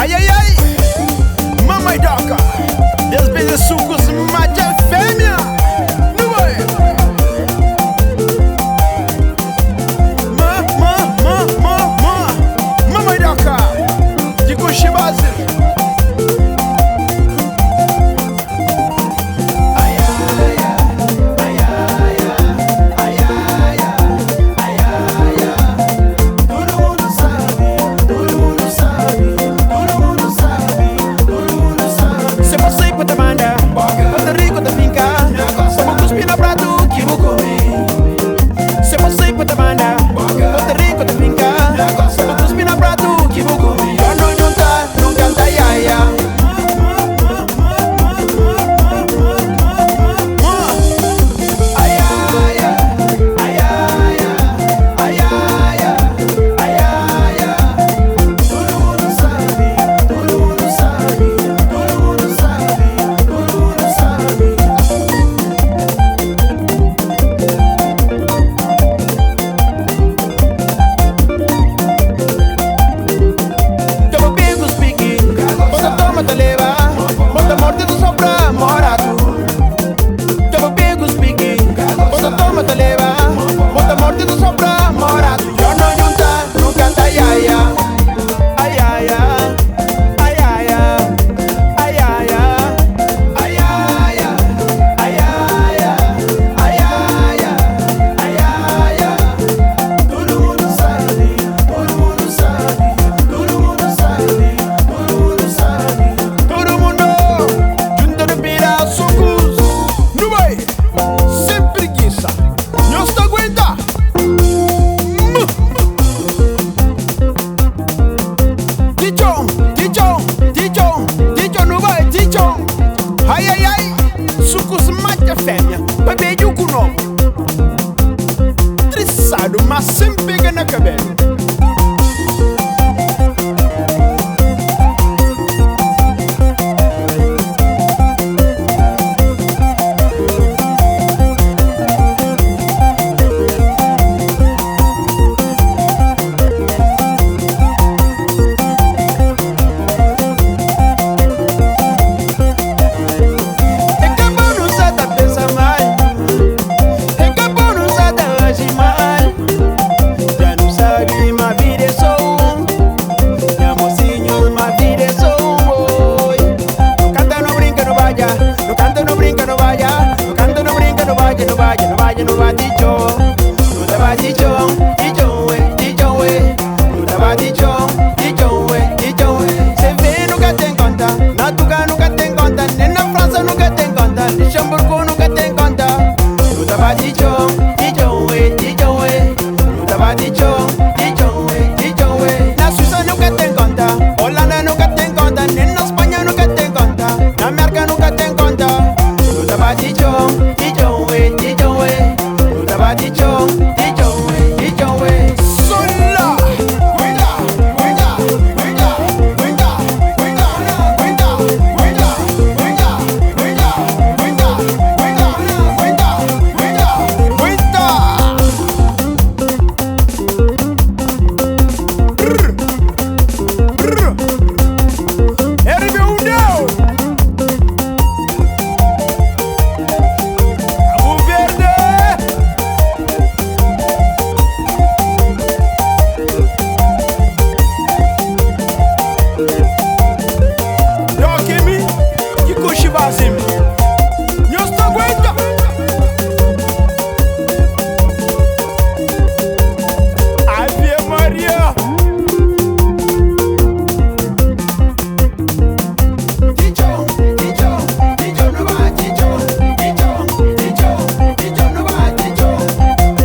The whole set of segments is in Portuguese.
Ai, ai, ai, mamãe doca, Deus benze sucos, mate fêmea. Não vai. Mamãe doca, de Cuxibase. Ai, ai, ai, sucos mate fêmea, bebê de um cuno. Trissado, mas sempre pega na cabelo. No va dicho, no te va dicho, dicho we, no te va dicho, we. Se ve nunca te encontra, na Tuga nunca te encontra, ni na França nunca te encontra, ni Hamburgo nunca te encontra. No te va dicho, we, no te va dicho, we. Na Suiza nunca te encontra, Holanda nunca te encontra, ni na España nunca te encontra, na América nunca te encontra. No te va dicho, we. Dicho, we. Sola.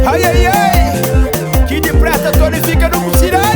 Ai, ai, ai, que depressa tonifica no Cuxirá.